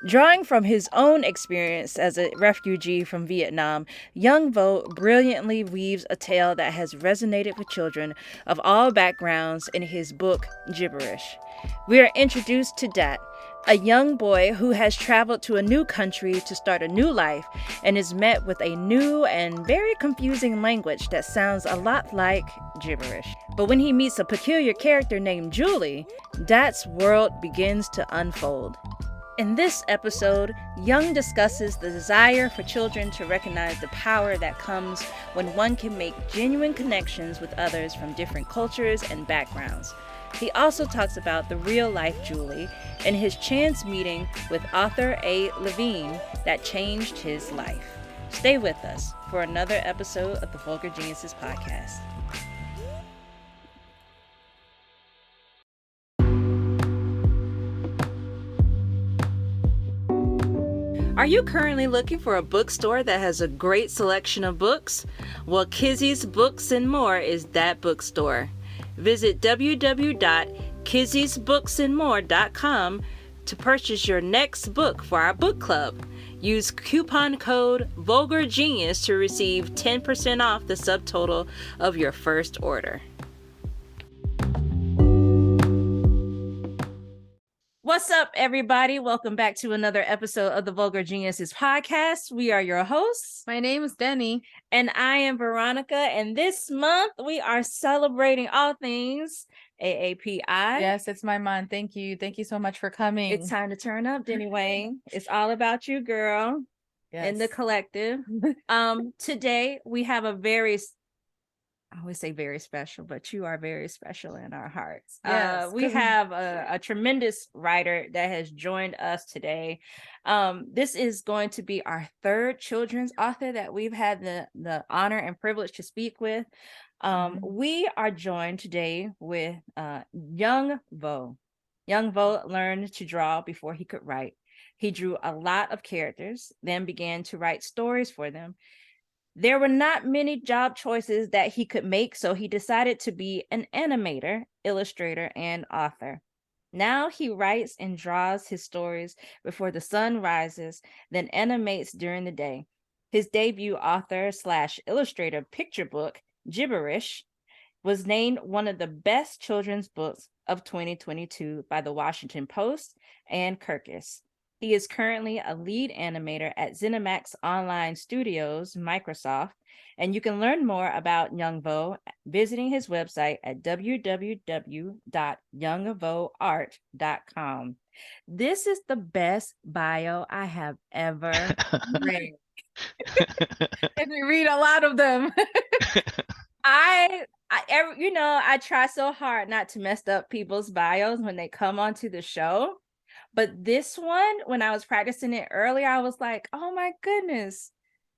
Drawing from his own experience as a refugee from Vietnam, Young Vo brilliantly weaves a tale that has resonated with children of all backgrounds in his book, Gibberish. We are introduced to Dat, a young boy who has traveled to a new country to start a new life and is met with a new and very confusing language that sounds a lot like gibberish. But when he meets a peculiar character named Julie, Dat's world begins to unfold. In this episode, Young discusses the desire for children to recognize the power that comes when one can make genuine connections with others from different cultures and backgrounds. He also talks about the real-life Julie and his chance meeting with author A. Levine that changed his life. Stay with us for another episode of the Vulgar Geniuses podcast. Are you currently looking for a bookstore that has a great selection of books? Well, Kizzy's Books and More is that bookstore. Visit www.kizzy'sbooksandmore.com to purchase your next book for our book club. Use coupon code VulgarGenius to receive 10% off the subtotal of your first order. What's up, everybody? Welcome back to another episode of the Vulgar Geniuses podcast. We are your hosts. My name is Denny. And I am Veronica. And this month we are celebrating all things AAPI. Yes, it's my month. Thank you. Thank you so much for coming. It's time to turn up, Denny Wayne. It's all about you, girl. Yes. In the collective. Today we have a I always say very special, but you are very special in our hearts. Yes, we have a tremendous writer that has joined us today. This is going to be our third children's author that we've had the honor and privilege to speak with. We are joined today with Young Vo. Young Vo learned to draw before he could write. He drew a lot of characters, then began to write stories for them. There were not many job choices that he could make, so he decided to be an animator, illustrator, and author. Now he writes and draws his stories before the sun rises, then animates during the day. His debut author/illustrator picture book, Gibberish, was named one of the best children's books of 2022 by the Washington Post and Kirkus. He is currently a lead animator at ZeniMax Online Studios, Microsoft, and you can learn more about Young Vo visiting his website at www.youngvoart.com. This is the best bio I have ever read. And we read a lot of them. I try so hard not to mess up people's bios when they come onto the show. But this one, when I was practicing it earlier, I was like, oh my goodness,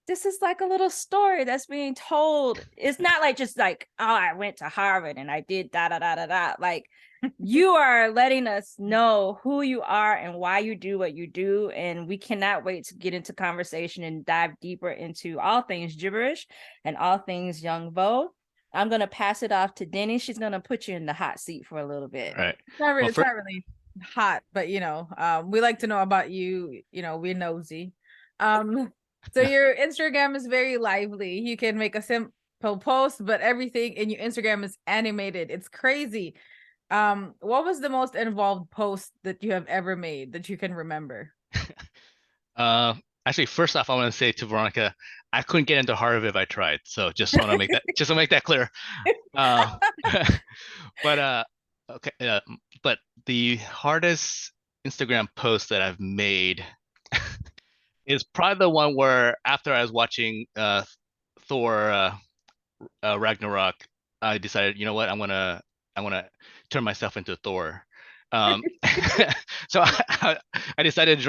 this is like a little story that's being told. It's not like just like, oh, I went to Harvard and I did da da da da da. Like you are letting us know who you are and why you do what you do. And we cannot wait to get into conversation and dive deeper into all things gibberish and all things Young Vo. I'm going to pass it off to Denny. She's going to put you in the hot seat for a little bit. All right. It's not really hot, but we like to know about you. We're nosy. So your Instagram is very lively. You can make a simple post, but everything in your Instagram is animated. It's crazy. What was the most involved post that you have ever made that you can remember? Actually, first off, I want to say to Veronica, I couldn't get into Harvard if I tried. So just want to make that clear. Okay. But the hardest Instagram post that I've made is probably the one where after I was watching Thor Ragnarok, I decided, you know what, I want to turn myself into Thor. So I decided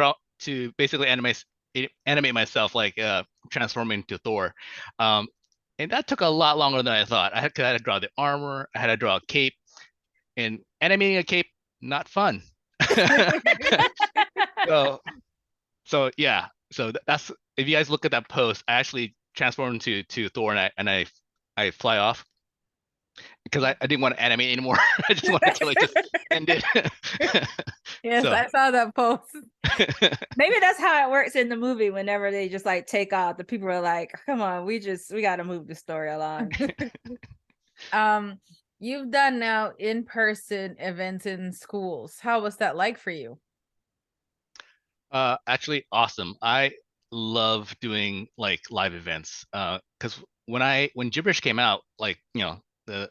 to basically animate myself like transforming into Thor. And that took a lot longer than I thought. I had to draw the armor, I had to draw a cape, and animating a cape, not fun. So yeah. So that's, if you guys look at that post, I actually transformed into Thor and I fly off. because I didn't want to animate anymore. I just wanted to like just end it. Yes, So I saw that post. Maybe that's how it works in the movie. Whenever they just like take off, the people are like, "Come on, we got to move the story along." You've done now in-person events in schools. How was that like for you? Actually awesome. I love doing like live events. Because when Gibberish came out, like, you know, the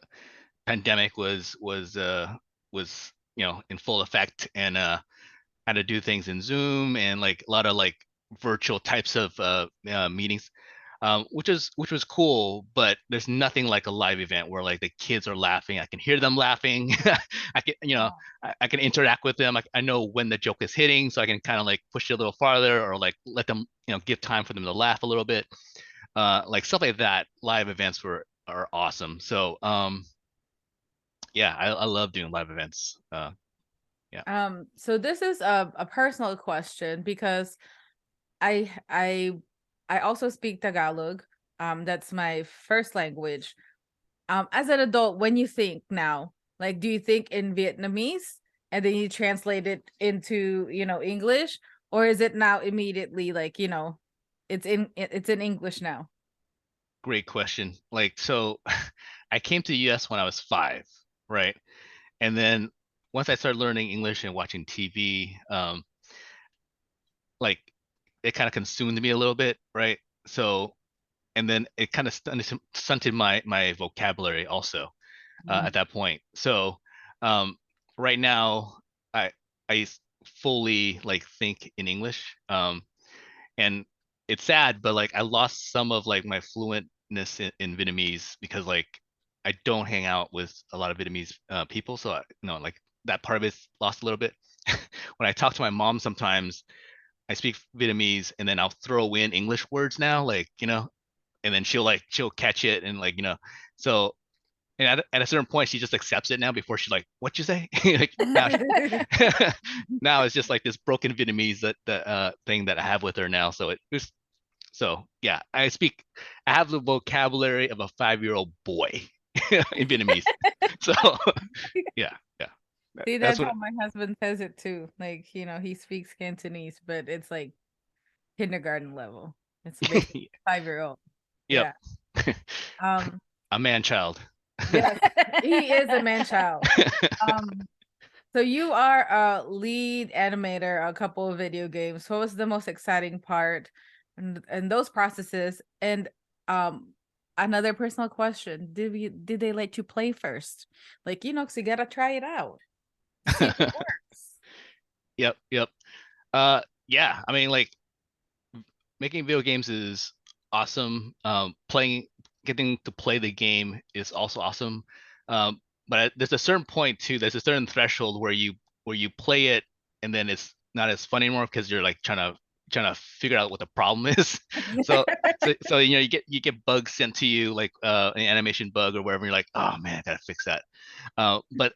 pandemic was in full effect, and had to do things in Zoom and like a lot of like virtual types of meetings, which was cool. But there's nothing like a live event where like the kids are laughing. I can hear them laughing. I can I can interact with them. I know when the joke is hitting, so I can kind of like push it a little farther, or like let them give time for them to laugh a little bit. Like stuff like that. Live events are awesome. So yeah, I love doing live events. Yeah. So this is a personal question because I I I also speak Tagalog. That's my first language. As an adult, when you think now, like, do you think in Vietnamese and then you translate it into, English, or is it now immediately like, it's in English now? Great question. Like, so I came to the US when I was 5, right? And then once I started learning English and watching TV, like it kind of consumed me a little bit, right? So, and then it kind of stunted my vocabulary also at that point. So, um, right now I I fully like think in English. And it's sad, but like I lost some of like my fluentness in Vietnamese because like I don't hang out with a lot of Vietnamese people, so like that part of it's lost a little bit. When I talk to my mom, sometimes I speak Vietnamese and then I'll throw in English words now, like and then she'll catch it, and like so. And at a certain point, she just accepts it now before she's like, "What you say?" Like now, now it's just like this broken Vietnamese that thing that I have with her now. So so yeah, I have the vocabulary of a 5-year-old boy in Vietnamese. So yeah, yeah. See, That's that's what. how my husband says it too. Like, he speaks Cantonese, but it's like kindergarten level. It's basically 5-year-old. Yep. Yeah. Um, A man child. yes, he is a man child. Um, so you are a lead animator, a couple of video games. What was the most exciting part and those processes? And another personal question: did they let you play first? Like, because you gotta try it out, see if it works. Yep, yep. Yeah, I mean, like making video games is awesome. Getting to play the game is also awesome. But there's a certain point too. There's a certain threshold where you play it and then it's not as fun anymore because you're like trying to figure out what the problem is. So so you get bugs sent to you, like an animation bug or wherever. You're like, oh man, I gotta fix that. But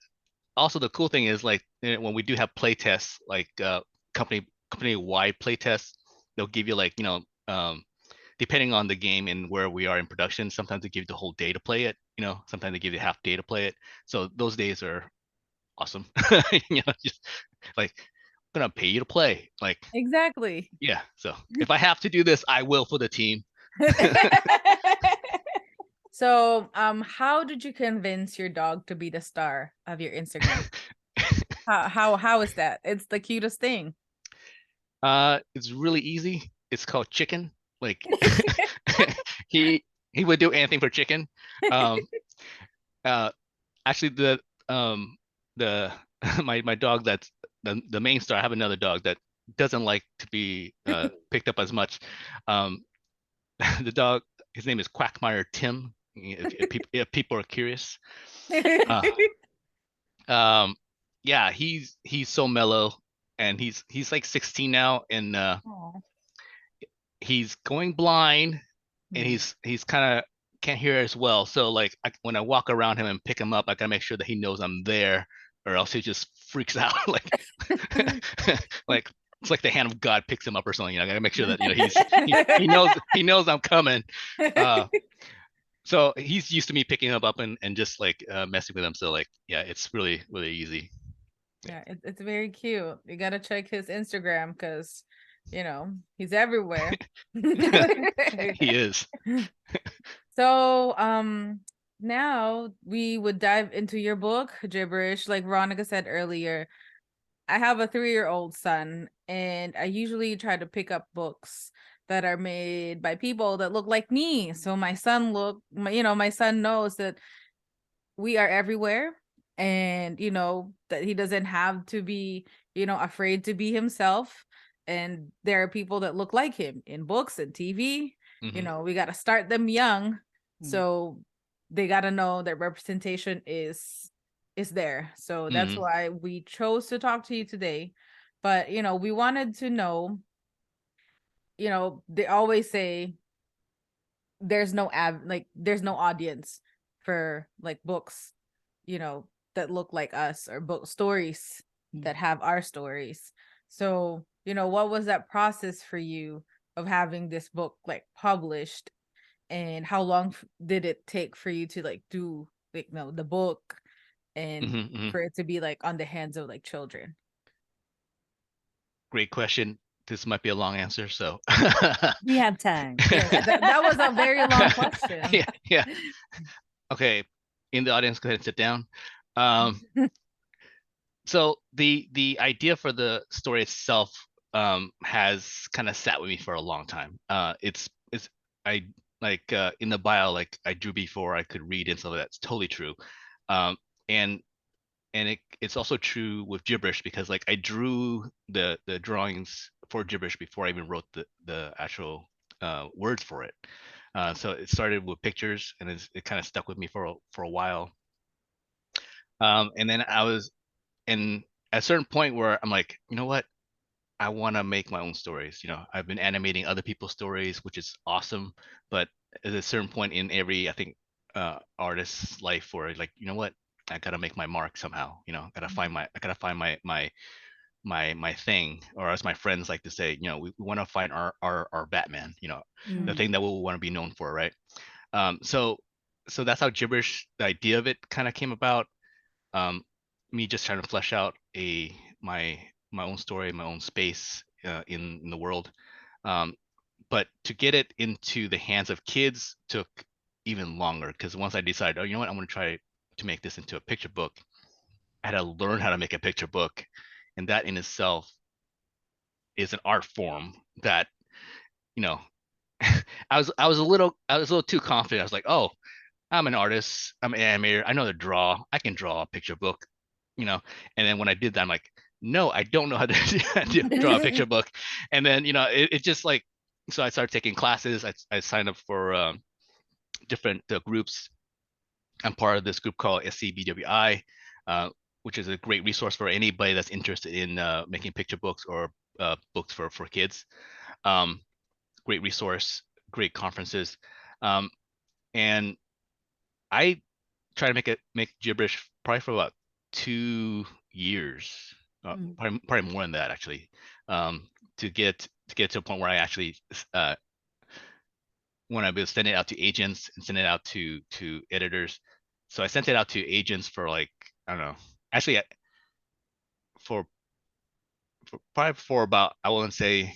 also the cool thing is like when we do have play tests, like company wide play tests, they'll give you like depending on the game and where we are in production, sometimes they give you the whole day to play it. Sometimes they give you half day to play it. So those days are awesome. Just like I'm gonna pay you to play. Like Exactly. yeah. So if I have to do this, I will for the team. So, how did you convince your dog to be the star of your Instagram? How is that? It's the cutest thing. It's really easy. It's called chicken. Like he would do anything for chicken. Um, uh, actually the my dog that's the main star. I have another dog that doesn't like to be picked up as much. Um, the dog, his name is Quackmire Tim. If people are curious. Uh, um, yeah, he's so mellow, and he's like 16 now, and Aw. he's going blind, and Hmm. he's kind of can't hear as well. So like when I walk around him and pick him up, I gotta make sure that he knows I'm there, or else he just freaks out. Like like it's like the hand of God picks him up or something. I gotta make sure that he knows I'm coming. Uh, So he's used to me picking him up and just like messing with him. So like, yeah, it's really, really easy. Yeah, it's very cute. You gotta check his Instagram because, he's everywhere. He is. So, now we would dive into your book, Gibberish. Like Veronica said earlier, I have a 3-year-old son, and I usually try to pick up books that are made by people that look like me. So my son my son knows that we are everywhere, and that he doesn't have to be afraid to be himself, and there are people that look like him in books and TV. We got to start them young, so they got to know that representation is there. So that's why we chose to talk to you today. But we wanted to know, they always say there's no there's no audience for like books that look like us, or book stories that have our stories. So what was that process for you of having this book like published, and how long did it take for you to like do like the book, and for it to be like on the hands of like children? Great question. This might be a long answer, so we have time. Yes, that was a very long question. Yeah. Okay, in the audience, go ahead and sit down. So the idea for the story itself has kind of sat with me for a long time. It's I like in the bio, like I drew before I could read, and so that's totally true. And it's also true with Gibberish, because like I drew the drawings for Gibberish before I even wrote the actual words for it. So it started with pictures, and it kind of stuck with me for a while. And then and at a certain point where I'm like, you know what? I want to make my own stories. I've been animating other people's stories, which is awesome. But at a certain point in every, I think, artist's life, where like, you know what? I gotta make my mark somehow. I gotta find my thing, or as my friends like to say, we want to find our Batman. The thing that we want to be known for, right? So that's how Gibberish, the idea of it, kind of came about. Me just trying to flesh out my own story, my own space in the world. But to get it into the hands of kids took even longer, because once I decided, oh, you know what, I'm going to try to make this into a picture book, I had to learn how to make a picture book, and that in itself is an art form that I was a little too confident. I was like, oh, I'm an artist, I'm an animator, I know how to draw, I can draw a picture book. And then when I did that, I'm like, no, I don't know how to draw a picture book. And then it just like, so I started taking classes. I signed up for different groups. I'm part of this group called SCBWI, which is a great resource for anybody that's interested in making picture books or books for kids. Great resource, great conferences. And I try to make Gibberish probably for about 2 years, probably more than that actually, to get to a point where I actually when I was send it out to agents and send it out to editors. So I sent it out to agents for like, I don't know, actually for probably for about, I wouldn't say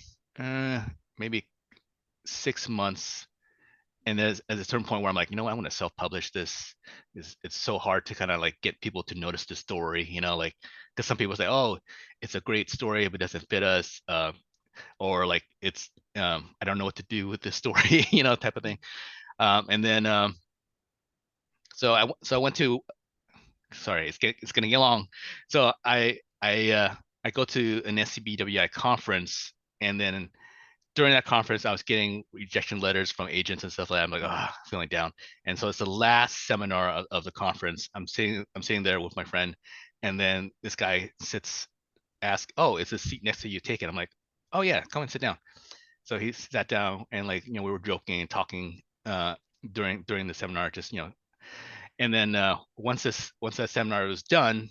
maybe 6 months. And there's at a certain point where I'm like, I want to self-publish this. It's so hard to kind of like get people to notice the story, like, because some people say, oh, it's a great story, but it doesn't fit us, or like it's I don't know what to do with this story, type of thing. And then so I went to, sorry, it's gonna get long. So I go to an SCBWI conference, and then during that conference, I was getting rejection letters from agents and stuff like that. I'm like, oh, feeling down. And so it's the last seminar of the conference. I'm sitting there with my friend, and then this guy asks, oh, is the seat next to you taken? I'm like, oh yeah, come and sit down. So he sat down, and like, we were joking and talking during the seminar, just and then once that seminar was done,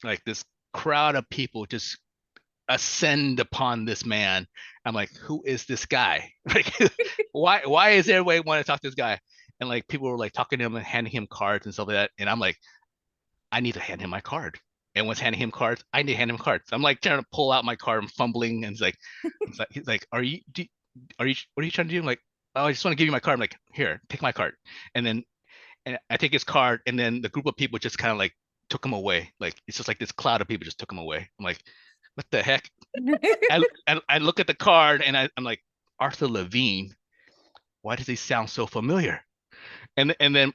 like this crowd of people just ascend upon this man. I'm like, who is this guy? Like, why is everybody want to talk to this guy? and like people were like talking to him and handing him cards and stuff like that. And I'm like, I need to hand him my card. And once handing him cards, I need to hand him cards. I'm like trying to pull out my card, I'm fumbling, and he's like, are you, what are you trying to do? I'm like, oh, I just want to give you my card. I'm like, here, take my card. And then and I take his card, and then the group of people just kind of like took him away. Like it's just like this cloud of people just took him away. I'm like, what the heck? I look at the card and I'm like, Arthur Levine. Why does he sound so familiar? And then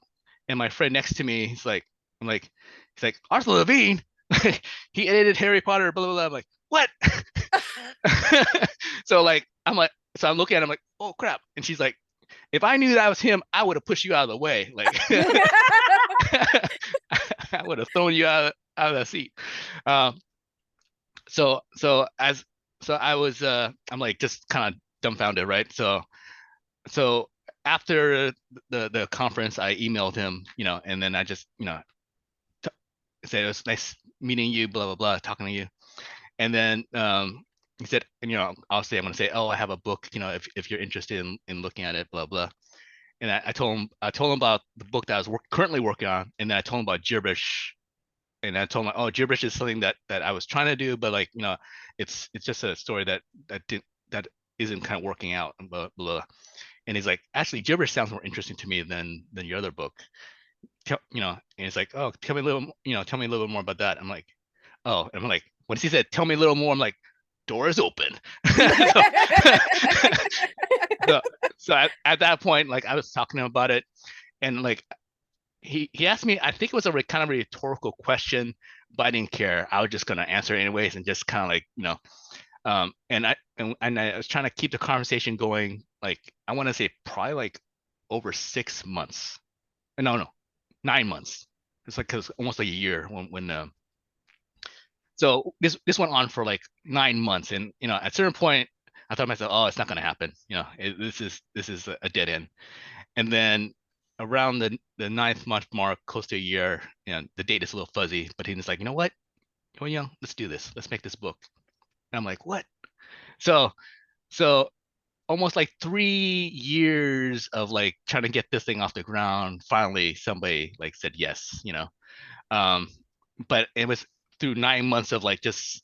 my friend next to me, he's like Arthur Levine. He edited Harry Potter. Blah blah blah. I'm like, what? So like so I'm looking at him like, oh crap. And she's like, if I knew that was him, I would have pushed you out of the way. Like I would have thrown you out of the seat. So I was I'm like just kind of dumbfounded, right? So after the conference, I emailed him, and then I just said it was nice meeting you, blah blah blah, talking to you, and then he said, and obviously I'm gonna say, oh, I have a book, if you're interested in looking at it, blah blah. And I told him about the book that I was currently working on, and then I told him about Gibberish, and I told him, oh, Gibberish is something that I was trying to do, but like it's just a story that isn't kind of working out, and blah blah. And he's like, actually, Gibberish sounds more interesting to me than your other book. And it's like, oh, tell me a little bit more about that. I'm like, oh, and I'm like, once he said, tell me a little more, I'm like, door is open. So at that point, like I was talking to him about it, and like he asked me, I think it was a kind of rhetorical question, but I didn't care. I was just gonna answer it anyways, and just kind of like and I was trying to keep the conversation going. Like I want to say probably like over 6 months. No, 9 months. It's like cause almost like a year when so this went on for like 9 months, and at a certain point I thought to myself, oh, it's not gonna happen. This is a dead end. And then around the 9th month mark, close to a year, the date is a little fuzzy, but he's like, you know what? You're young, let's do this. Let's make this book. And I'm like, what? So almost like 3 years of like trying to get this thing off the ground. Finally, somebody like said yes, but it was through 9 months of like just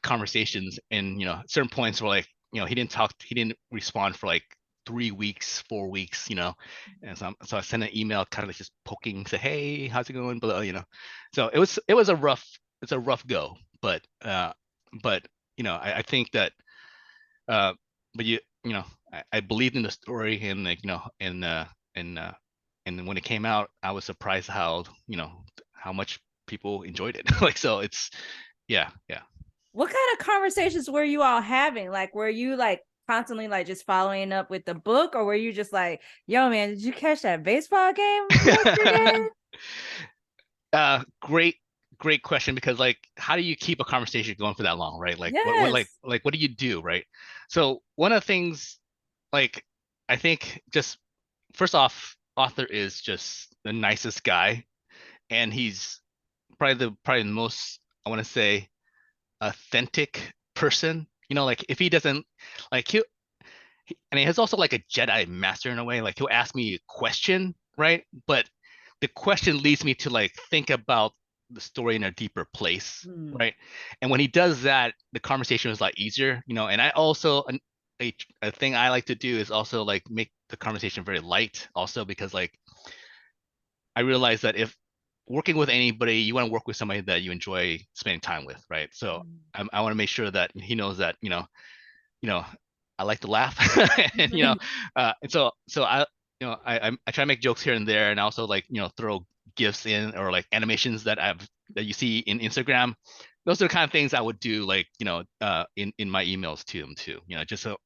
conversations, and certain points were like, he didn't respond for like 3 weeks, 4 weeks, and so I sent an email kind of like just poking, say, hey, how's it going, blah, so it was a rough go, but I think that but I believed in the story, and like and when it came out, I was surprised how much people enjoyed it. Like, so it's yeah. What kind of conversations were you all having? Like, were you like constantly like just following up with the book, or were you just like, yo man, did you catch that baseball game yesterday? Great question, because like, how do you keep a conversation going for that long, right? Like, yes. what do you do, right? So one of the things, like, I think just first off, Arthur is just the nicest guy, and he's probably the most, I want to say, authentic person. Like if he doesn't like and he's also like a Jedi master in a way. Like he'll ask me a question, right? But the question leads me to like think about the story in a deeper place, right? And when he does that, the conversation is a lot easier, And I also a thing I like to do is also like make the conversation very light, also because like I realize that if working with anybody, you want to work with somebody that you enjoy spending time with, right? So I want to make sure that he knows that I like to laugh, and and so I I try to make jokes here and there, and also like throw gifs in, or like animations that you see in Instagram. Those are the kind of things I would do, like in my emails to him too, just so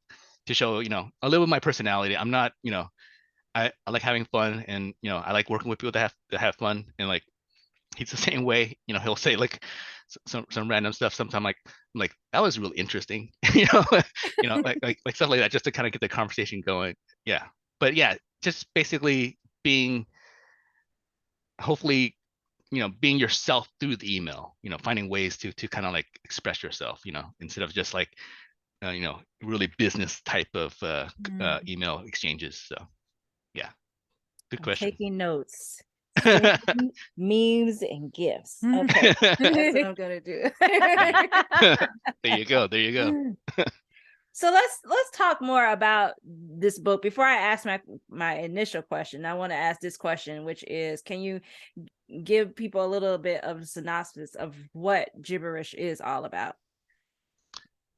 to show a little of my personality. I'm not I like having fun, and I like working with people that have fun, and like he's the same way. He'll say like some random stuff. Sometimes I'm like that was really interesting, like stuff like that, just to kind of get the conversation going. Yeah, but yeah, just basically being, hopefully, being yourself through the email. Finding ways to kind of like express yourself. Instead of just like really business type of email exchanges. So yeah. Good I'm question. taking notes. Memes and gifts. Okay. That's what I'm gonna do. There you go. There you go. So let's talk more about this book. Before I ask my initial question, I want to ask this question, which is, can you give people a little bit of a synopsis of what Gibberish is all about?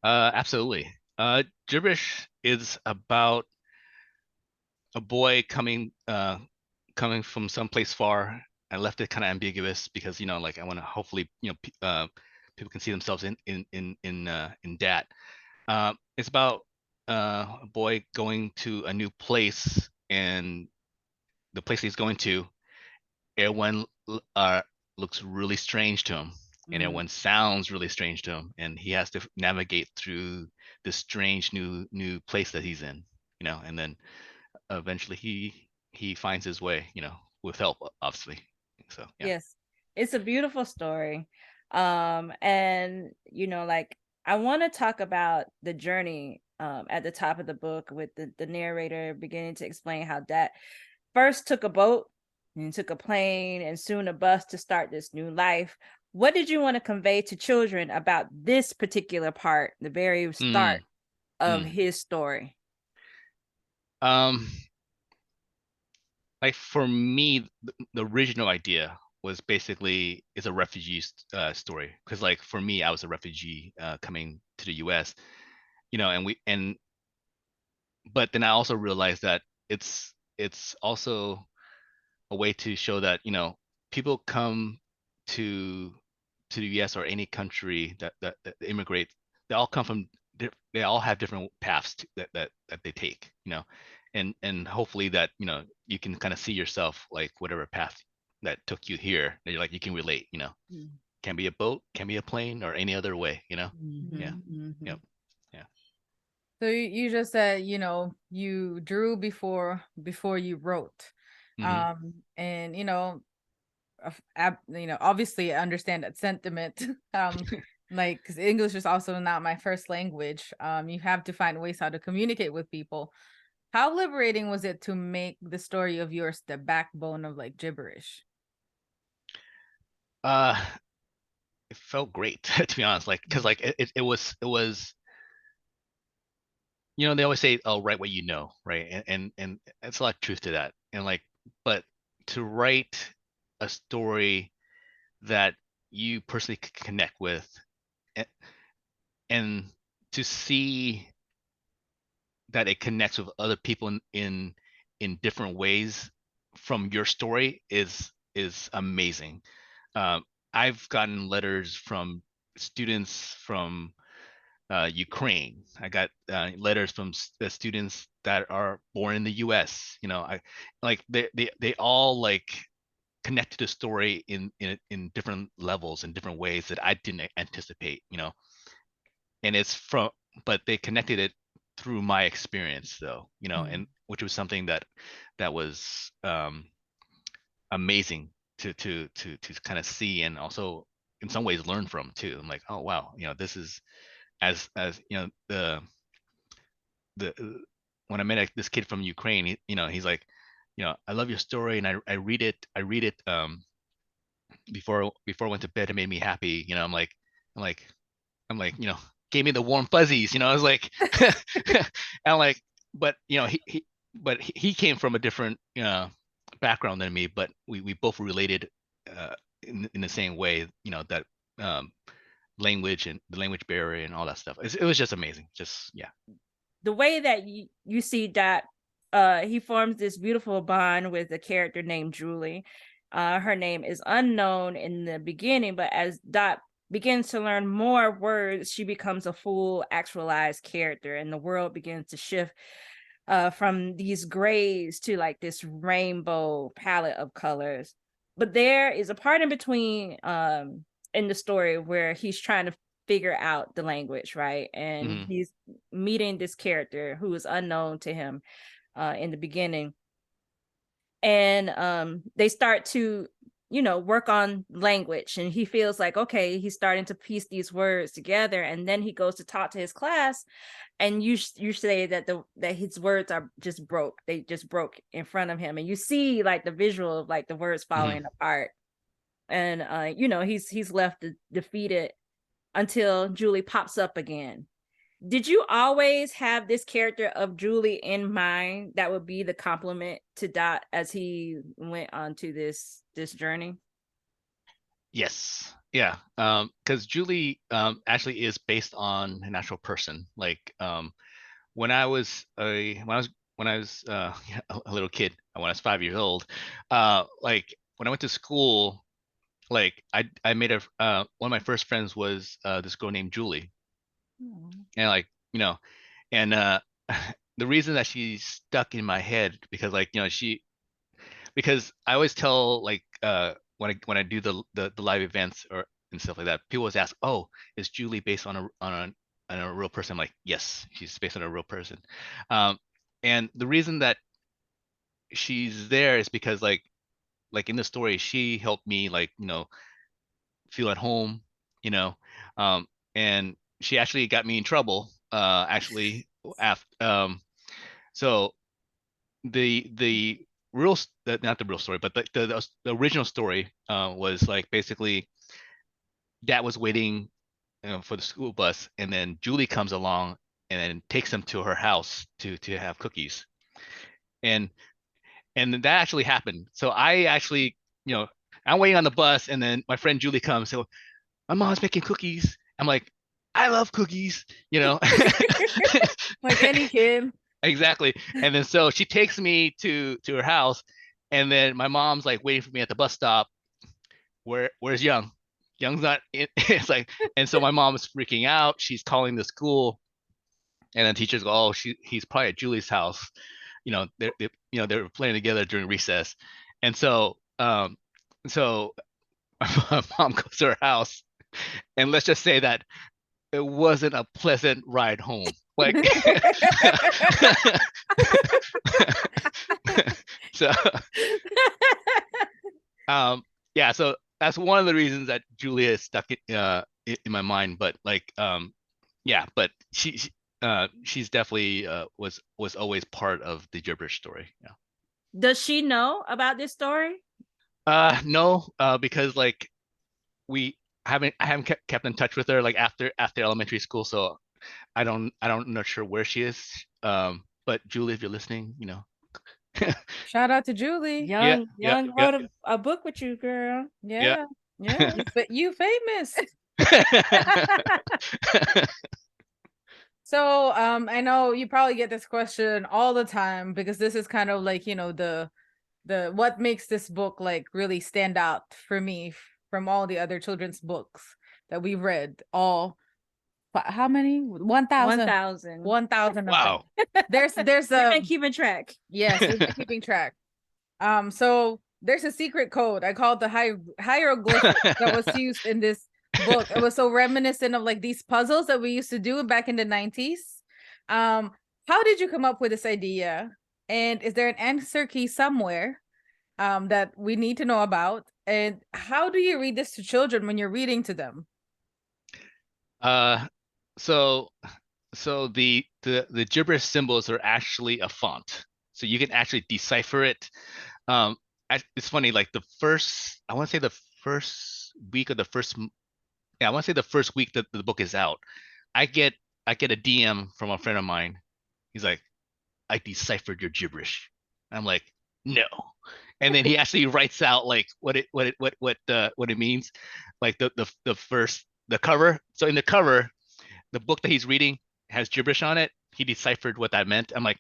Absolutely. Gibberish is about a boy coming from someplace far. I left it kind of ambiguous because like I want to hopefully people can see themselves in that. It's about a boy going to a new place, and the place he's going to, everyone looks really strange to him, and everyone sounds really strange to him, and he has to navigate through this strange new place that he's in, and then eventually he finds his way, with help, obviously. So yeah. Yes, it's a beautiful story. And like, I want to talk about the journey at the top of the book, with the narrator beginning to explain how Dad first took a boat and took a plane and soon a bus to start this new life. What did you want to convey to children about this particular part, the very start of his story? Like for me, the original idea was basically it's a refugee story, because like for me, I was a refugee coming to the U.S. And but then I also realized that it's also a way to show that people come to the U.S. or any country that immigrate. They all come from they all have different paths that they take, and hopefully that you can kind of see yourself, like whatever path that took you here, that you're like you can relate. Can be a boat, can be a plane, or any other way. Yeah. Yep. Yeah. So you just said, you drew before you wrote. And obviously I understand that sentiment. Like, because English is also not my first language. You have to find ways how to communicate with people. How liberating was it to make the story of yours the backbone of like Gibberish? It felt great to be honest, like because like it was they always say, oh, write what you know, right? And it's a lot of truth to that. And like, but to write a story that you personally connect with, and, and to see that it connects with other people in different ways from your story is amazing. I've gotten letters from students from Ukraine. I got letters from students that are born in the U.S. I like they all like connect to the story in different levels, in different ways that I didn't anticipate. And it's from, but they connected it through my experience, though. And which was something that was amazing to kind of see, and also in some ways learn from too. I'm like, oh wow, this is as the when I met this kid from Ukraine, he's like, I love your story, and I read it before I went to bed. It made me happy. I'm like I'm like, gave me the warm fuzzies. I was like, and I'm like, but he came from a different background than me, but we both related in the same way. That language and the language barrier and all that stuff. It was just amazing. Just yeah. The way that you see that he forms this beautiful bond with a character named Julie. Her name is unknown in the beginning, but as Dot begins to learn more words, she becomes a full actualized character, and the world begins to shift from these grays to like this rainbow palette of colors. But there is a part in between in the story where he's trying to figure out the language, right? And he's meeting this character who is unknown to him in the beginning. And they start to work on language, and he feels like, okay, he's starting to piece these words together, and then he goes to talk to his class, and you say that that his words are just broke. They just broke in front of him, and you see like the visual of like the words falling apart, and he's left defeated until Julie pops up again. Did you always have this character of Julie in mind that would be the complement to Dot as he went on to this journey? Yes. Yeah. Because Julie actually is based on an actual person. Like when I was a a little kid, when I was 5 years old, like when I went to school, like I made one of my first friends was this girl named Julie. And like, and the reason that she's stuck in my head because like, because I always tell like when I do the live events or and stuff like that, people always ask, "Oh, is Julie based on a real person?" I'm like, yes, she's based on a real person. And the reason that she's there is because like in the story, she helped me like feel at home, you know, and she actually got me in trouble. Actually, after so the not the real story, but the original story was like basically dad was waiting for the school bus, and then Julie comes along and then takes him to her house to have cookies, and that actually happened. So I actually, I'm waiting on the bus, and then my friend Julie comes. So my mom's making cookies. I'm like, I love cookies, Like any kid. Exactly. And then so she takes me to her house, and then my mom's like waiting for me at the bus stop. Where's Young? Young's not in. It's like, and so my mom is freaking out. She's calling the school, and then teachers go, "Oh, he's probably at Julie's house." They were playing together during recess, and so my mom goes to her house, and let's just say that it wasn't a pleasant ride home. Like, so, yeah, so that's one of the reasons that Julia is stuck in my mind. But like, yeah, but she's definitely was always part of the Gibberish story. Yeah. Does she know about this story? No, because like I haven't kept in touch with her like after elementary school, so I'm not sure where she is. But Julie, if you're listening, Shout out to Julie. Young yeah. wrote a book with you, girl. Yeah. But you famous. So I know you probably get this question all the time because this is kind of like, the what makes this book like really stand out for me from all the other children's books that we've read. All how many? 1,000. 1,000. Wow. There's We've been keeping track. Yes, we've been keeping track. So there's a secret code. I call it the hieroglyph that was used in this book. It was so reminiscent of like these puzzles that we used to do back in the 90s. How did you come up with this idea? And is there an answer key somewhere that we need to know about? And how do you read this to children when you're reading to them? So the gibberish symbols are actually a font, so you can actually decipher it. It's funny, like I want to say the first week of the first, yeah, I want to say the first week that the book is out, I get a DM from a friend of mine. He's like, I deciphered your gibberish. I'm like, no. And then he actually writes out like what it means, like the cover. So in the cover, the book that he's reading has gibberish on it. He deciphered what that meant. I'm like,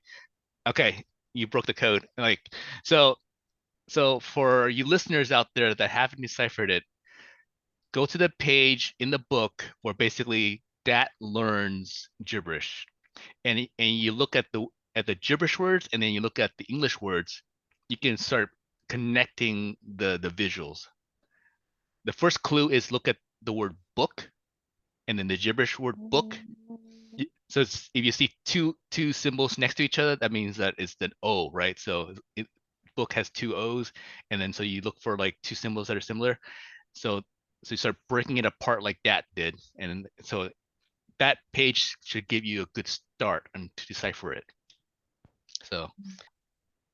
okay, you broke the code. Like, so for you listeners out there that haven't deciphered it, go to the page in the book where basically Dat learns gibberish, and you look at the gibberish words, and then you look at the English words. You can start connecting the visuals. The first clue is look at the word book, and then the gibberish word book. So if you see two symbols next to each other, that means that it's the O, right? So book has two O's, and then so you look for like two symbols that are similar. So you start breaking it apart like that did, and so that page should give you a good start and to decipher it. So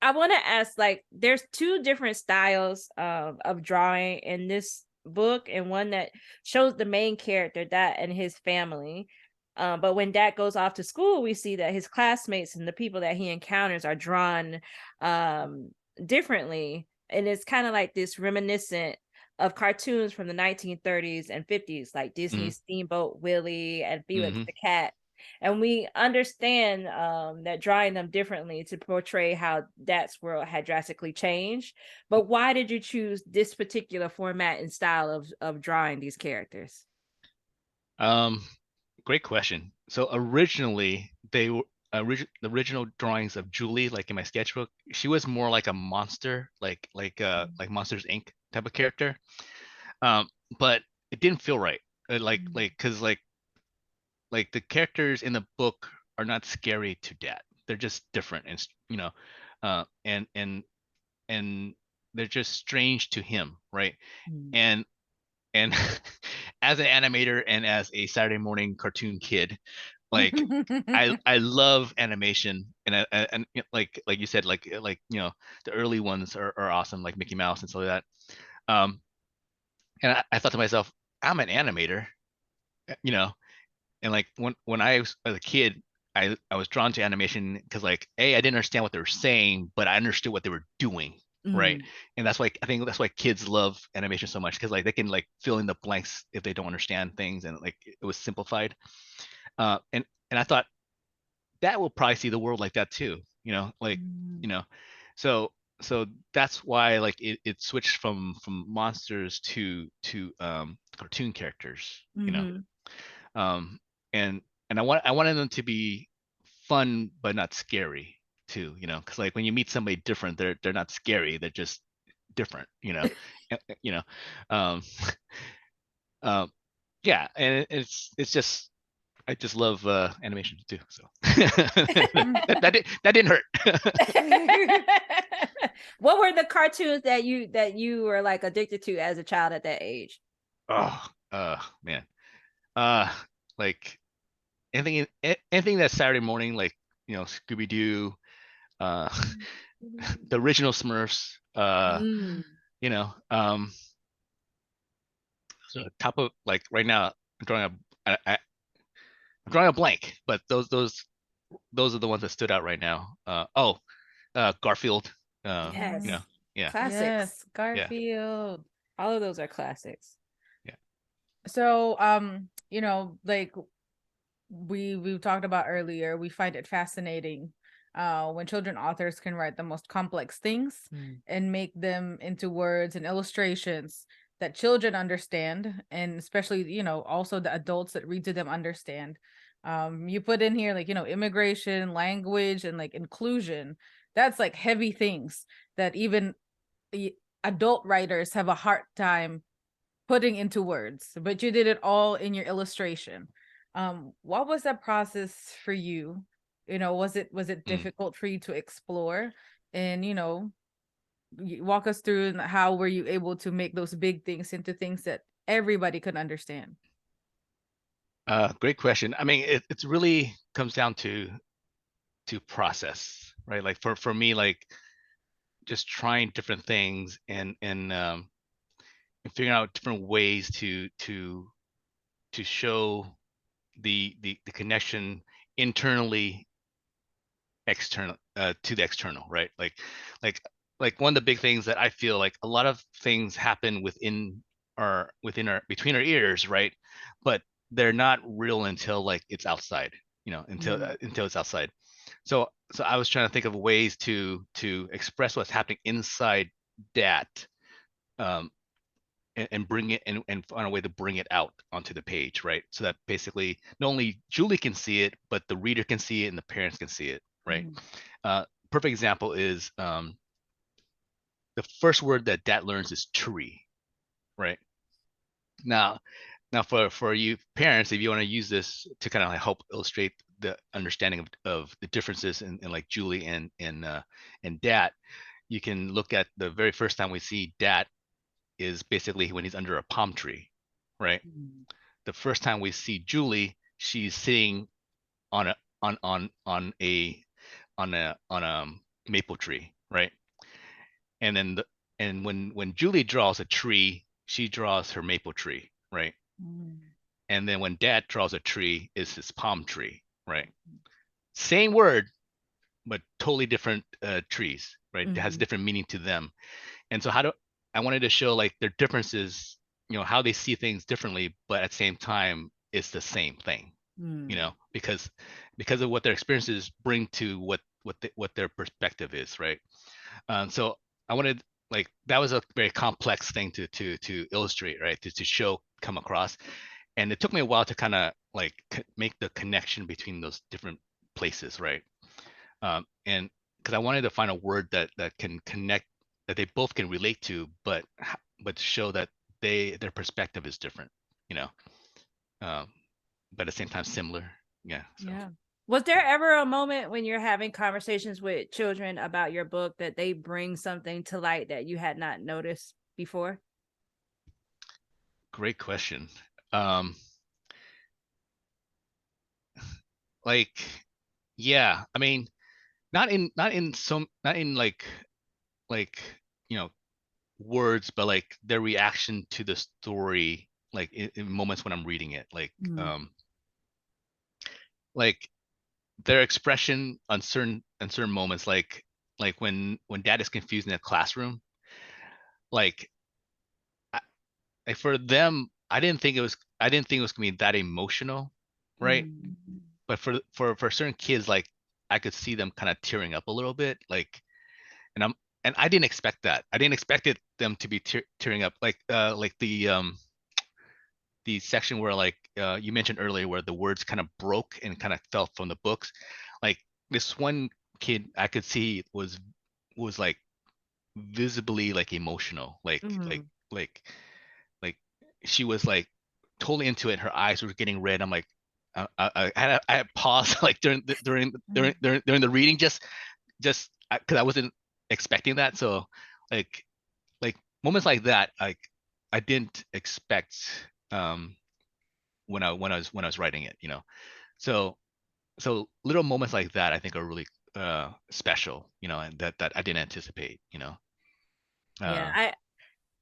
I want to ask, like, there's two different styles of drawing in this book, and one that shows the main character, Dat, and his family. But when Dat goes off to school, we see that his classmates and the people that he encounters are drawn differently. And it's kind of like this reminiscent of cartoons from the 1930s and 50s, like Disney's Steamboat Willie and Felix the Cat. And we understand that drawing them differently to portray how Dat's world had drastically changed. But why did you choose this particular format and style of drawing these characters? Great question. So originally they were the original drawings of Julie, like in my sketchbook, she was more like a monster, like Monsters Inc. type of character. But it didn't feel right. Because the characters in the book are not scary to Dat. They're just different, and and they're just strange to him, right? And as an animator and as a Saturday morning cartoon kid, like I love animation, and like you said, like the early ones are awesome, like Mickey Mouse and stuff like that. And I thought to myself, I'm an animator, and like when I was as a kid, I was drawn to animation because like I didn't understand what they were saying, but I understood what they were doing, right? And that's why I think that's why kids love animation so much, because like they can like fill in the blanks if they don't understand things, and like it was simplified. And I thought that will probably see the world like that too, so that's why like it switched from monsters to cartoon characters, and I wanted them to be fun but not scary too, because like when you meet somebody different, they're not scary, they're just different, you know. um yeah, and it's just I just love animation too, so that didn't hurt. What were the cartoons that you were like addicted to as a child at that age? Oh, man, like anything that's Saturday morning, like Scooby Doo, the original Smurfs, so top of like right now I'm drawing I'm drawing a blank, but those are the ones that stood out right now. Garfield. Yes. Yeah. Classics. Yes, Garfield. All of those are classics. Yeah. So like we've talked about earlier, we find it fascinating when children authors can write the most complex things and make them into words and illustrations that children understand, and especially also the adults that read to them understand. You put in here like immigration, language, and like inclusion. That's like heavy things that even adult writers have a hard time putting into words, but you did it all in your illustration. What was that process for you? Was it difficult for you to explore? And walk us through how were you able to make those big things into things that everybody could understand? Great question. I mean, it's really comes down to process, right? Like for me, like just trying different things and figuring out different ways to show the connection internally, external to the external, right? Like one of the big things that I feel like a lot of things happen between our ears, right? But they're not real until like it's outside, until it's outside. So I was trying to think of ways to express what's happening inside that, and bring it and find a way to bring it out onto the page, right? So that basically not only Julie can see it, but the reader can see it and the parents can see it, right? Perfect example is the first word that Dat learns is tree, right? Now for you parents, if you want to use this to kind of like help illustrate the understanding of the differences in like Julie and Dat, you can look at the very first time we see Dat is basically when he's under a palm tree, right? The first time we see Julie, she's sitting on a maple tree, right? And then when Julie draws a tree, she draws her maple tree, right? And then when Dad draws a tree, is his palm tree, right? Same word, but totally different trees, right? It has different meaning to them. And so I wanted to show like their differences, how they see things differently, but at the same time, it's the same thing, because of what their experiences bring to what their perspective is, right? So I wanted, like, that was a very complex thing to illustrate, right? To show, come across. And it took me a while to kind of like make the connection between those different places, right? And because I wanted to find a word that can connect, that they both can relate to, but show that their perspective is different, but at the same time similar. Yeah. So. Yeah. Was there ever a moment when you're having conversations with children about your book that they bring something to light that you had not noticed before? Great question. Like, yeah, I mean, not in like words, but like their reaction to the story, like in moments when I'm reading it, like their expression on certain moments, like when Dad is confused in the classroom, like for them, I didn't think it was gonna be that emotional, right? But for certain kids, like I could see them kind of tearing up a little bit, like, and I didn't expect that. I didn't expect them to be tearing up, like the section where, like, you mentioned earlier, where the words kind of broke and kind of fell from the books. Like this one kid, I could see was like visibly like emotional, like she was like totally into it. Her eyes were getting red. I'm like, I had paused like during the reading, just because I wasn't expecting that. So like moments like that, like I didn't expect when I was writing it, So little moments like that I think are really special, and that I didn't anticipate, Yeah,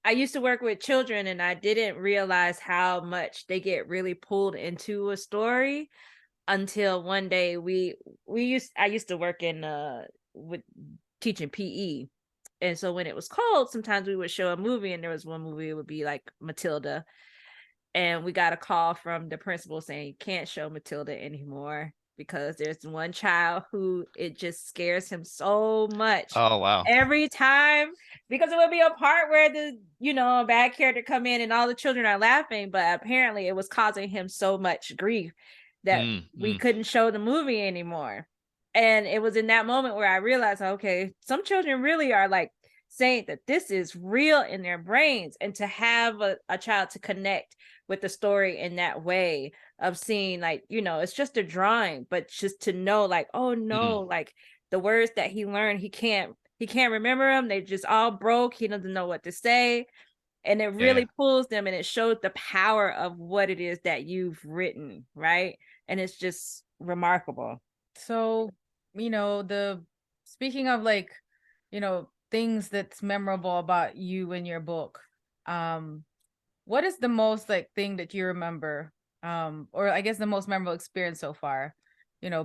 I used to work with children, and I didn't realize how much they get really pulled into a story until one day I used to work in with teaching PE. And so when it was cold, sometimes we would show a movie, and there was one movie, it would be like Matilda. And we got a call from the principal saying, you can't show Matilda anymore because there's one child who it just scares him so much. Oh, wow. Every time, because it would be a part where the, a bad character come in and all the children are laughing, but apparently it was causing him so much grief that we couldn't show the movie anymore. And it was in that moment where I realized, okay, some children really are like saying that this is real in their brains, and to have a child to connect with the story in that way of seeing, like, it's just a drawing, but just to know, like, oh no, like the words that he learned, he can't remember them. They just all broke. He doesn't know what to say. And it really pulls them, and it shows the power of what it is that you've written, right? And it's just remarkable. So, speaking of like, things that's memorable about you and your book, what is the most like thing that you remember, or I guess the most memorable experience so far,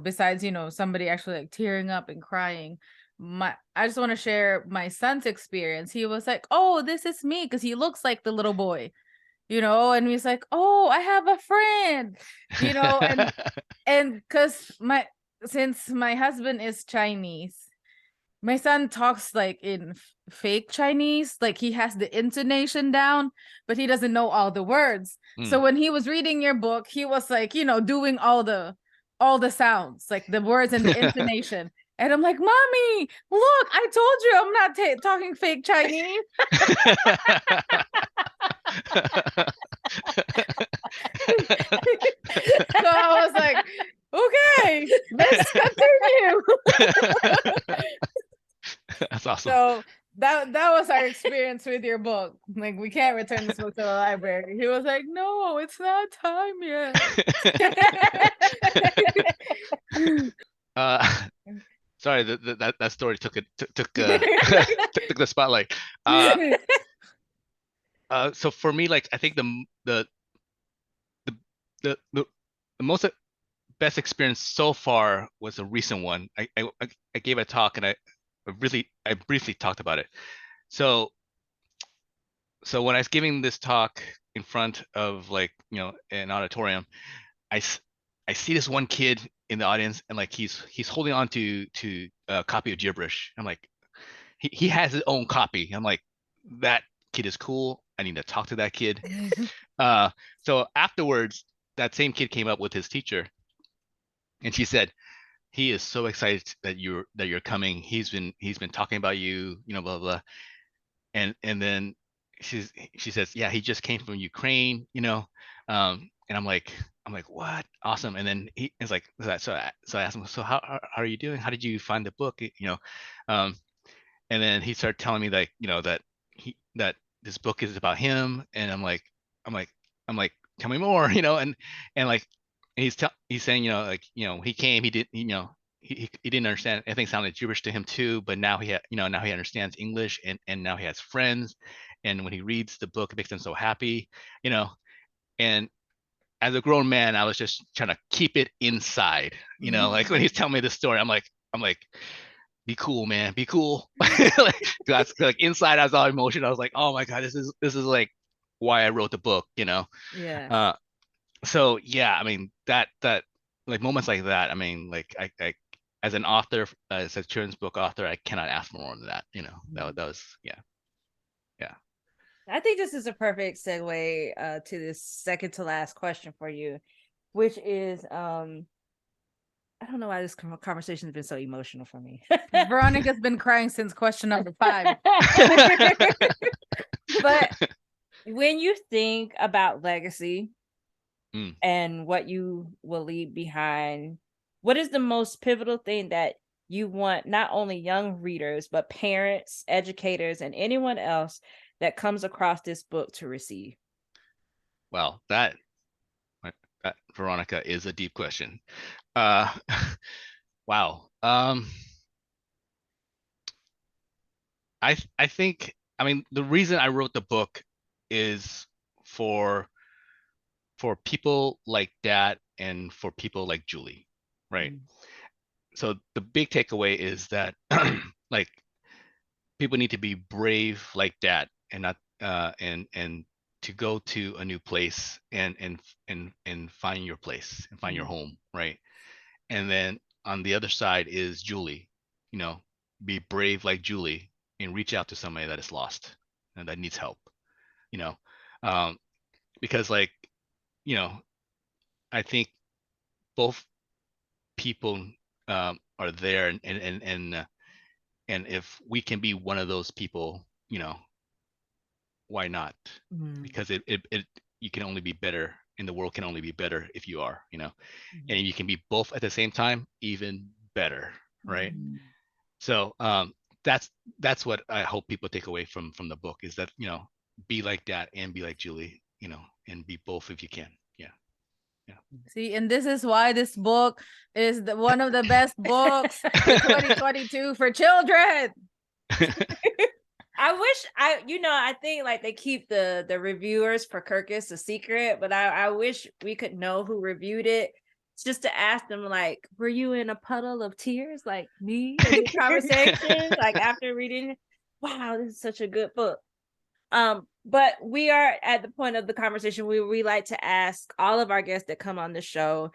besides somebody actually like tearing up and crying? I just want to share my son's experience. He was like, oh, this is me, because he looks like the little boy, and he's like, oh, I have a friend, and because since my husband is Chinese, my son talks like in fake Chinese, like he has the intonation down, but he doesn't know all the words. So when he was reading your book, he was like, doing all the sounds, like the words and the intonation. And I'm like, Mommy, look, I told you I'm not talking fake Chinese. So I was like, okay, let's continue. That's awesome. So that was our experience with your book. Like, we can't return this book to the library. He was like, no, it's not time yet. Sorry, that story took took the spotlight. So for me, like, I think the most best experience so far was a recent one. I gave a talk, and I briefly talked about it. So when I was giving this talk in front of, like, an auditorium, I see this one kid in the audience, and like he's holding on to a copy of Gibberish. I'm like, he has his own copy. I'm like, that kid is cool. I need to talk to that kid. So afterwards, that same kid came up with his teacher, and she said, he is so excited that you're coming. He's been talking about you, blah blah. And then she says, yeah, he just came from Ukraine, and I'm like, what? Awesome. And then he is like, so I asked him, so how are you doing? How did you find the book? And then he started telling me, like, that this book is about him. And I'm like, tell me more, and like, and he's saying, he came, he did, he didn't understand. Everything sounded gibberish to him too, but now now he understands English, and now he has friends. And when he reads the book, it makes him so happy, and as a grown man, I was just trying to keep it inside, like when he's telling me this story, I'm like, be cool, man, be cool. Like, that's like inside, I was all emotion. I was like, oh my God, this is like why I wrote the book, Yeah. So yeah, I mean, that like moments like that, I mean, like, I as an author, as a children's book author, I cannot ask for more than that, that was, yeah. I think this is a perfect segue to this second to last question for you, which is I don't know why this conversation has been so emotional for me. Veronica's been crying since question number 5. But when you think about legacy and what you will leave behind, what is the most pivotal thing that you want not only young readers, but parents, educators, and anyone else that comes across this book to receive? Well, that Veronica, is a deep question. Wow. I think, I mean, the reason I wrote the book is for people like Dad and for people like Julie, right? So the big takeaway is that like, people need to be brave like Dad, and not and to go to a new place and find your place and find your home, right? And then on the other side is Julie, be brave like Julie and reach out to somebody that is lost and that needs help, you know, because, like, I think both people are there, and if we can be one of those people, why not? Because it you can only be better, and the world can only be better if you are, and you can be both at the same time, even better, right? So that's what I hope people take away from the book, is that, be like Dad and be like Julie, and be both if you can. See, and this is why this book is one of the best books in 2022 for children. I wish I think, like, they keep the reviewers for Kirkus a secret, but I wish we could know who reviewed it, just to ask them, like, were you in a puddle of tears like me in the conversation, like, after reading it? Wow, this is such a good book. But we are at the point of the conversation where we like to ask all of our guests that come on the show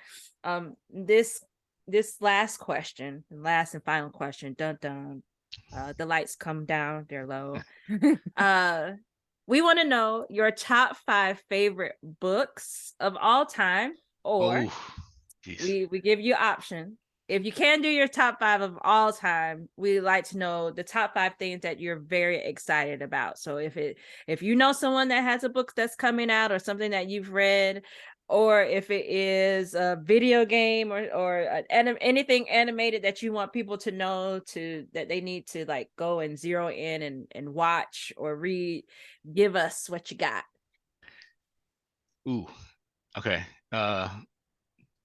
this last question, the last and final question. Dun dun. The lights come down, they're low. We want to know your top 5 favorite books of all time, or we give you option. If you can do your top 5 of all time, we like to know the top 5 things that you're very excited about. So if you know someone that has a book that's coming out, or something that you've read, or if it is a video game or anything animated that you want people to know that they need to like go and zero in and watch or read, give us what you got. Ooh, okay.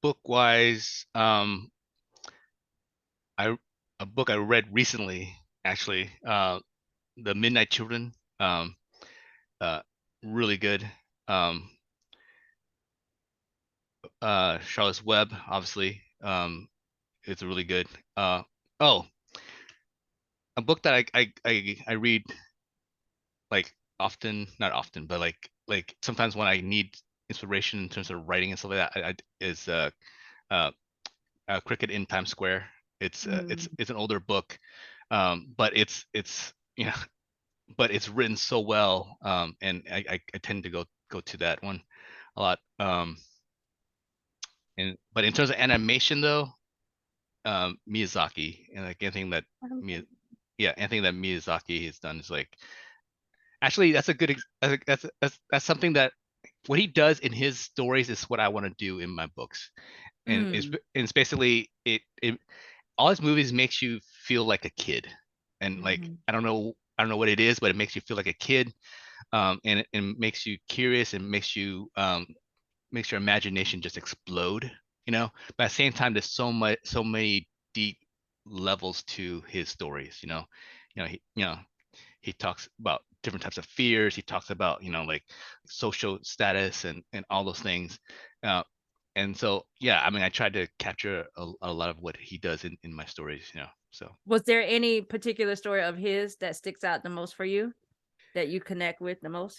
Book wise, a book I read recently, actually, The Midnight Children, really good. Charlotte's Web, obviously, it's really good. Oh, a book that I read like often, not often, but like sometimes when I need inspiration in terms of writing and stuff like that, is uh, Cricket in Times Square. It's an older book, but it's you know, but it's written so well, and I tend to go to that one a lot. But in terms of animation though, Miyazaki, and like anything that anything that Miyazaki has done is like, actually that's a good that's something that what he does in his stories is what I want to do in my books, and it's basically it all his movies makes you feel like a kid, and like I don't know what it is, but it makes you feel like a kid, and it makes you curious and makes your imagination just explode, but at the same time there's so many deep levels to his stories. He talks about different types of fears. He talks about like social status and all those things, and so yeah, I mean I tried to capture a lot of what he does in my stories. So was there any particular story of his that sticks out the most for you, that you connect with the most?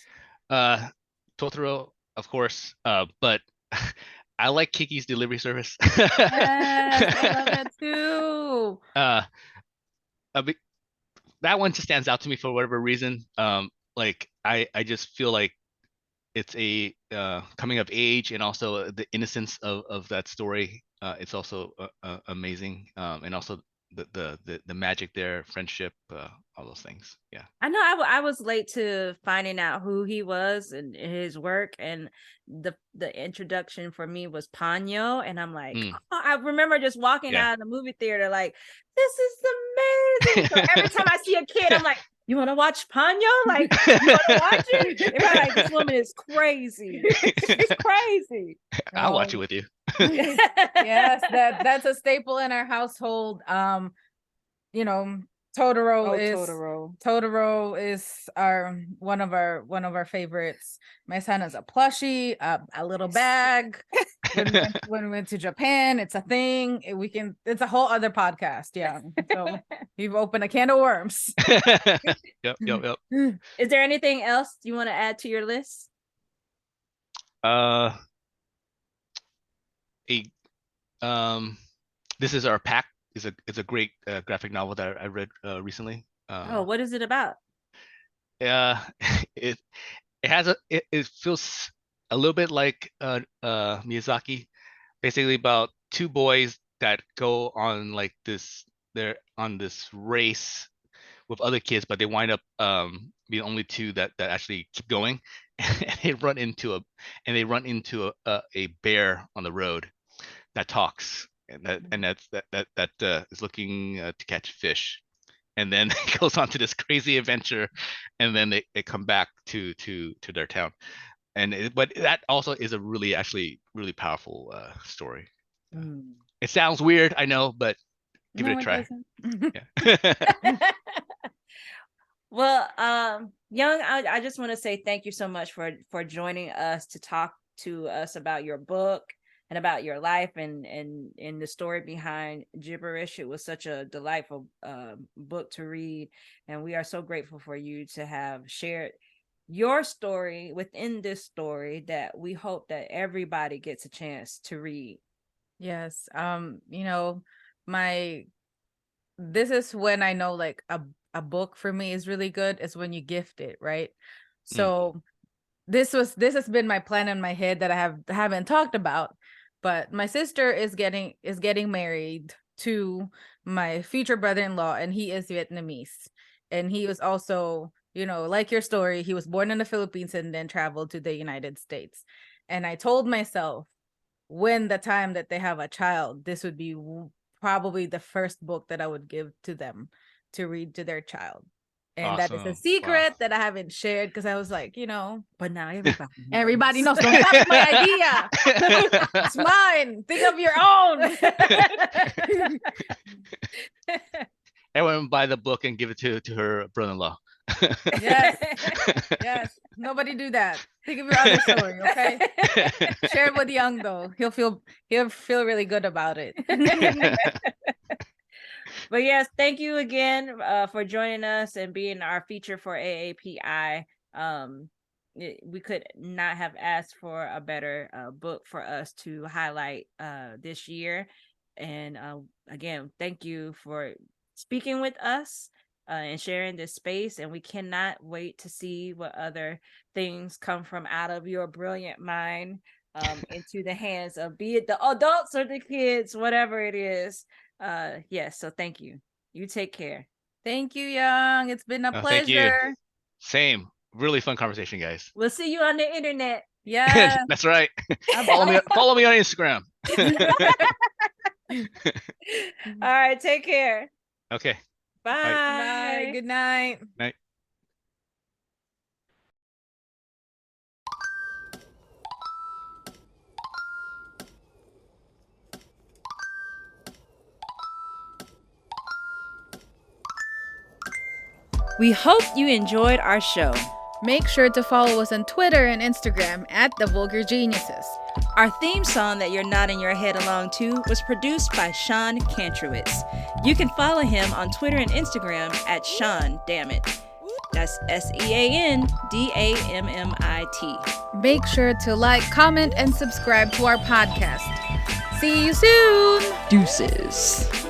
Totoro, of course, but I like Kiki's Delivery Service. Yes, I love that too. That one just stands out to me for whatever reason. Like I just feel like it's a coming of age, and also the innocence of that story. It's also amazing, and also the magic there, friendship, all those things. Yeah. I know I was late to finding out who he was and his work, and the introduction for me was Ponyo, and I'm like, oh, I remember just walking out of the movie theater like, this is amazing. So every time I see a kid, I'm like, you want to watch Ponyo? Like, you want to watch it? Everybody like, this woman is crazy. She's crazy. I'll watch it with you. Yes, that's a staple in our household. Totoro is one of our favorites. My son has a plushie, a little bag. When we went to Japan, it's a thing. It's a whole other podcast. Yeah. So you've opened a can of worms. Yep. Is there anything else you want to add to your list? This Is Our Pact is a great graphic novel that I read recently. What is it about? It feels a little bit like Miyazaki, basically about two boys that go on like they're on this race with other kids, but they wind up being only two that actually keep going, and they run into a bear on the road that talks, and that is looking to catch fish, and then it goes on to this crazy adventure, and then they come back to their town, but that also is a really powerful story. It sounds weird, I know, but give it a try. Yeah. Well, Young, I just want to say thank you so much for joining us to talk to us about your book and about your life and the story behind Gibberish. It was such a delightful book to read, and we are so grateful for you to have shared your story within this story that we hope that everybody gets a chance to read. Yes. This is when I know like a book for me is really good, is when you gift it, right? So this has been my plan in my head that I haven't talked about, but my sister is getting married to my future brother-in-law, and he is Vietnamese, and he was also, like your story, he was born in the Philippines and then traveled to the United States. And I told myself, when the time that they have a child, this would be probably the first book that I would give to them to read to their child. And that is a secret that I haven't shared because I was like, but now everybody knows. Don't touch my idea. It's mine. Think of your own. Everyone buy the book and give it to her brother-in-law. Yes. Nobody do that. Think of your other story, okay? Share it with Young though. He'll feel really good about it. But yes, thank you again for joining us and being our feature for AAPI. We could not have asked for a better book for us to highlight this year. And again, thank you for speaking with us and sharing this space. And we cannot wait to see what other things come from out of your brilliant mind into the hands of, be it the adults or the kids, whatever it is. Yes, so thank you. You take care. Thank you, Young. It's been a pleasure. Thank you. Same. Really fun conversation, guys. We'll see you on the internet. Yeah. That's right. Follow me on Instagram. All right, take care. Okay. Bye. Bye. Good night. Night. We hope you enjoyed our show. Make sure to follow us on Twitter and Instagram at The Vulgar Geniuses. Our theme song that you're nodding your head along to was produced by Sean Kantrowitz. You can follow him on Twitter and Instagram at Sean Dammit. That's SeanDammit. Make sure to like, comment, and subscribe to our podcast. See you soon. Deuces.